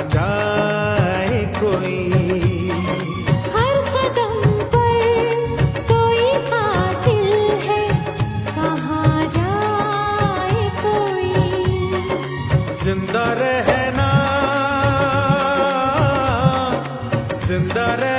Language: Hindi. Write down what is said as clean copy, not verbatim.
जाए कोई। हर कदम पर कोई कातिल है, कहाँ जाए कोई। जिंदा रहना, जिंदा रहना